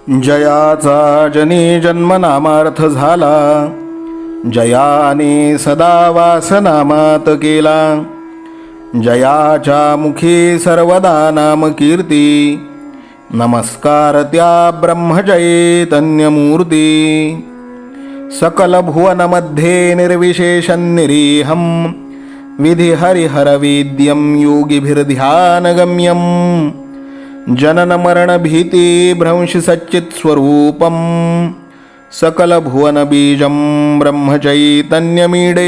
जयाचा जनी जन्मनामार्थ झाला, जयाने सदा वासनामात केला. जयाच्या मुखी सर्वदा नाम कीर्ती, नमस्कार त्या ब्रह्मचैतन्यमूर्ती. सकल भुवनमध्ये निर्विशेषं निरीहं, विधि हरिहरवेद्यं योगिभिर्ध्यानगम्यं. जनन मरण भीति भ्रंश सच्चित् स्वरूपं, सकल भुवन बीजं ब्रह्मचैतन्यमीडे.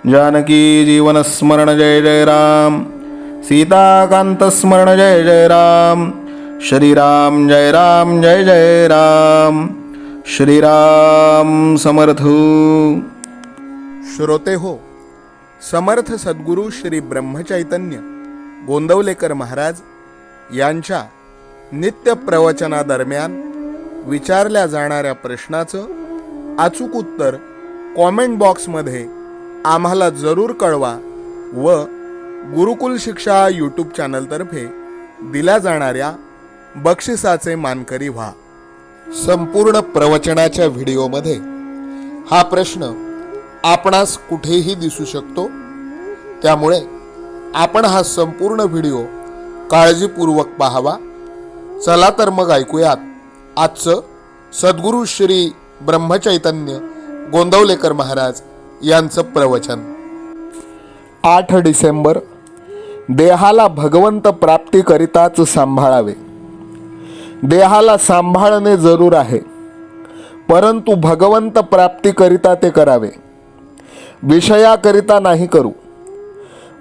जानकी जीवन स्मरण जय जय राम, सीताकांत स्मरण जय जय राम. श्रीराम जय राम जय जय राम. श्रीराम समर्थ. श्रोते हो, समर्थ सद्गुरू श्री ब्रह्मचैतन्य गोंदवलेकर महाराज यांच्या नित्य प्रवचनादरम्यान विचारल्या जाणाऱ्या प्रश्नाचं अचूक उत्तर कॉमेंट बॉक्समध्ये आम्हाला जरूर कळवा व गुरुकुल शिक्षा यूट्यूब चॅनलतर्फे दिल्या जाणाऱ्या बक्षिसाचे मानकरी व्हा. संपूर्ण प्रवचनाच्या व्हिडिओमध्ये हा प्रश्न आपणास कुठेही दिसू शकतो, त्यामुळे आपण हा संपूर्ण व्हिडिओ काळजीपूर्वक पाहावा. चला तर मग ऐकूयात आजचं सद्गुरू श्री ब्रह्मचैतन्य गोंदवलेकर महाराज यांचं प्रवचन. 8 डिसेंबर. देहाला भगवंत प्राप्तीकरिताच सांभाळावे. देहाला सांभाळणे जरूर आहे, परंतु भगवंत प्राप्तीकरिता ते करावे, विषयाकरिता नाही करू.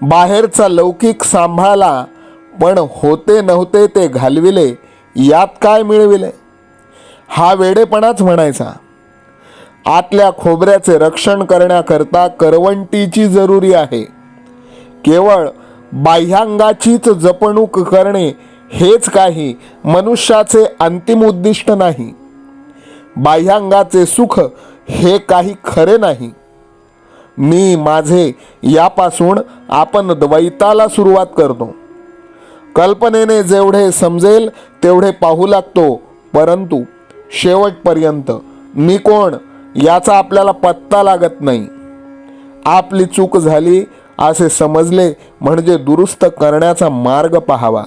बाहेरचा लौकिक सांभाळला, पण होते नव्हते ते घालविले, यात काय मिळविले? हा वेडेपणाच म्हणायचा. आतल्या खोबऱ्याचे रक्षण करण्याकरता करवंटीची जरुरी आहे. केवळ बाह्यांगाचीच जपणूक करणे हेच काही मनुष्याचे अंतिम उद्दिष्ट नाही. बाह्यांगाचे सुख हे काही खरे नाही. मी माझे यापासून आपण द्वैताला सुरुवात करतो. कल्पनेने जेवढे समजेल तेवढे पाहू लागतो, परंतु शेवटपर्यंत मी कोण याचा आपल्याला पत्ता लागत नाही. आपली चूक झाली असे समजले म्हणजे दुरुस्त करण्याचा मार्ग पाहावा.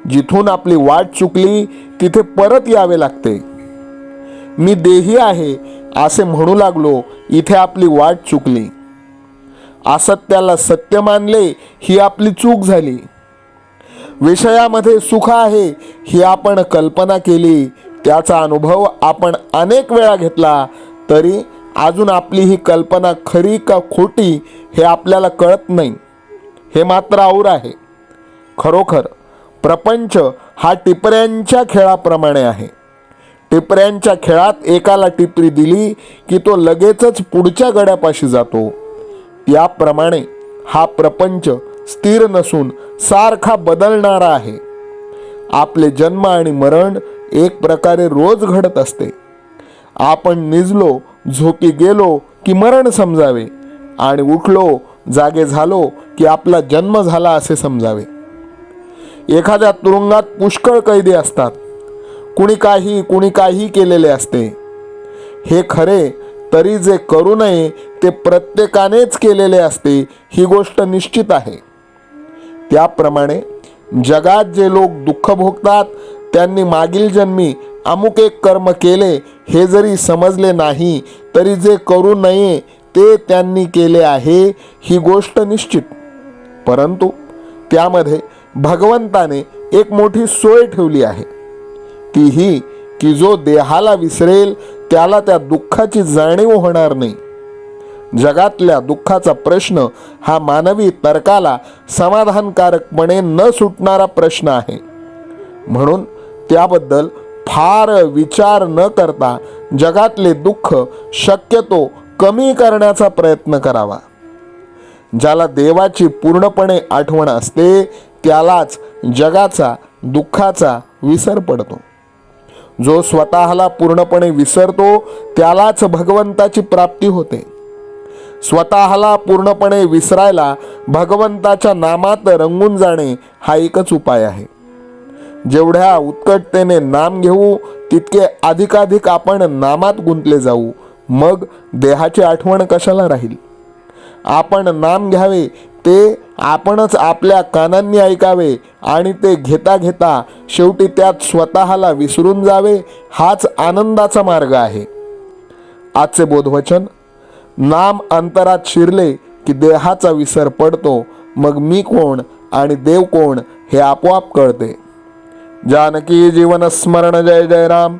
जिथून आपली वाट चुकली तिथे परत यावे लागते. मी देही आहे असे म्हणू लागलो, इथे आपली वाट चुकली. असत्याला सत्य मानले, ही आपली चूक झाली. विषयामध्ये सुख आहे ही आपण कल्पना केली, त्याचा अनुभव आपण अनेक वेळा घेतला, तरी अजून आपली ही कल्पना खरी का खोटी हे आपल्याला कळत नाही. हे मात्र और आहे. खरोखर प्रपंच हा टिपऱ्यांच्या खेळाप्रमाणे आहे. टिपऱ्यांच्या खेळात एकाला टिपरी दिली की तो लगेचच पुढच्या गड्यापाशी जातो. त्याप्रमाणे हा प्रपंच स्थिर नसून सारखा बदलणारा आहे. आपले जन्म आणि मरण एक प्रकारे रोज घडत असते. आपण निजलो, झोपी गेलो की मरण समजावे, आणि उठलो, जागे झालो की आपला जन्म झाला असे समजावे. एखाद्या तुरुंगात पुष्कळ कैदी असतात. कुणी काही केलेले असते. हे खरे, तरी जे करू नये ते प्रत्येकानेच केलेले असते, ही गोष्ट निश्चित आहे. त्याप्रमाणे जगात जे लोक दुःख भोगतात त्यांनी मागील जन्मी अमुक एक कर्म केले हे जरी समजले नाही, तरी जे करू नये ते त्यांनी केले आहे, ही गोष्ट निश्चित. परंतु त्यामध्ये भगवंताने एक मोठी सोय ठेवली आहे. ती ही की जो देहाला विसरेल त्याला त्या दुःखाची जाणीव होणार नाही. जगातल्या दुःखाचा प्रश्न हा मानवी तर्काला समाधानकारकपणे न सुटणारा प्रश्न आहे. म्हणून त्याबद्दल फार विचार न करता जगातले दुःख शक्यतो कमी करण्याचा प्रयत्न करावा. ज्याला देवाची पूर्णपणे आठवण असते त्यालाच जगाचा, दुःखाचा विसर पडतो. जो स्वतःला पूर्णपणे विसरतो त्यालाच भगवंताची प्राप्ती होते. स्वतःला पूर्णपणे विसरायला भगवंताच्या नामात रंगून जाणे हा एकच उपाय आहे. जेवढ्या उत्कटतेने नाम घेऊ तितके अधिकाधिक आपण नामात गुंतले जाऊ. मग देहाची आठवण कशाला राहील. आपण नाम घ्यावे ते आपणच आपल्या कानांनी ऐकावे आणि ते घेता घेता शेवटी त्यात स्वतःला विसरून जावे. हाच आनंदाचा मार्ग आहे. आजचे बोधवचन. नाम अंतरात शिरले की देहाचा विसर पडतो. मग मी कोण आणि देव कोण हे आपोआप कळते. जानकी जीवन स्मरण जय जय राम.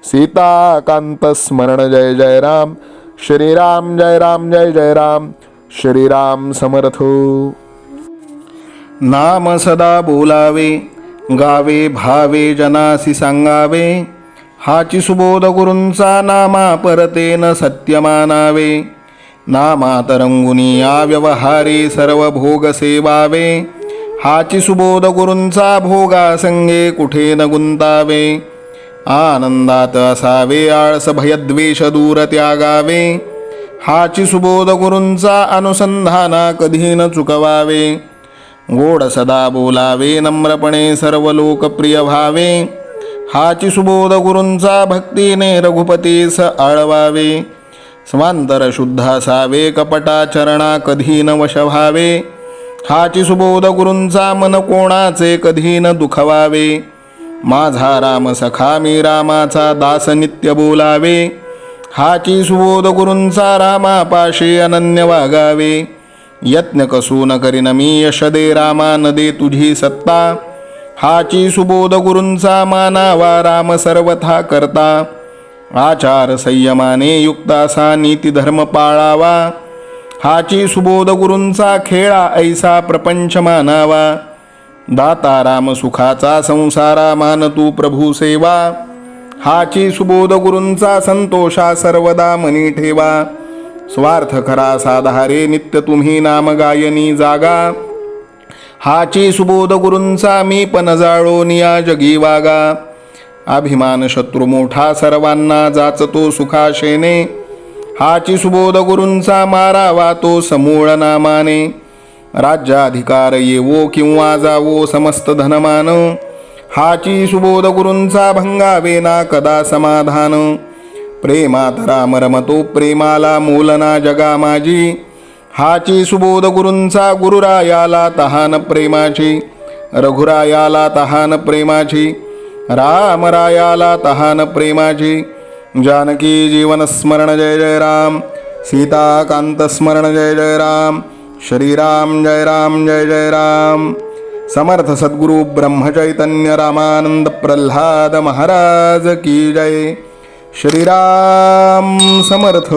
सीताकांत स्मरण जय जय राम. श्रीराम जय राम जय जय राम. श्रीराम समर्थ. नाम सदा बोलावे गावे भावे जनासी सांगावे. हाची सुबोध गुरूंचा नामा परतेन सत्य मानावे. नामात रंगुनी या व्यवहारी सर्व भोग सेवावे. हाची सुबोध गुरूंचा भोगा संगे कुठे न गुंतावे. आनंदात असावे आळस भयद्वेष दूर त्यागावे. हाची सुबोध गुरूंचा अनुसंधाना कधी न चुकवावे. गोड सदा बोलावे नम्रपणे सर्व लोकप्रिय भावे. हाची सुबोध गुरूंचा भक्तीने रघुपतीस आळवावे. स्वांतर शुद्ध असावे कपटाचरणा कधी न वश व्हावे. हाची सुबोध गुरूंचा मन कोणाचे कधी न दुखवावे. माझा राम सखा मी रामाचा दास नित्य बोलावे. हाची सुबोध गुरूंचा रामापाशी अनन्य वागावे. यत्न कसून करीन मी यश दे रामा न दे तुझी सत्ता. हाची सुबोध गुरूंचा मानावा राम सर्वथा करता. आचार संयमाने युक्त असा नीती धर्म पाळावा. हाची सुबोध गुरूंचा खेळा ऐसा प्रपंच मानावा. दाता राम सुखाचा संसारा मान तू प्रभू सेवा. हाची सुबोध गुरूंचा संतोषा सर्वदा मनी ठेवा. स्वार्थ खरा साधारे नित्य तुम्ही नाम गायनी जागा. हाची सुबोध गुरूंचा मी पण जाळो निया जगी वागा. अभिमान शत्रू मोठा सर्वांना जाचतो सुखाशेने. हाची सुबोध गुरूंचा मारावा तो समूळ नामाने. राज्याधिकार येवो किंवा जावो समस्त धनमान. हाची सुबोध गुरूंचा भंगावे ना कदा समाधान. प्रेमात राम रमतो प्रेमाला मूलना जगा माझी. हाची सुबोध गुरूंचा गुरुरायाला तहान प्रेमाची. रघुरायाला तहान प्रेमाची. रामरायाला तहान प्रेमाची. जानकी जीवन स्मरण जय जय राम. सीताकांत स्मरण जय जय राम. श्रीराम जय राम जय जय राम. समर्थ सद्गुरु ब्रह्मचैतन्य रामानंद प्रल्हाद महाराज की जय. श्रीराम समर्थ.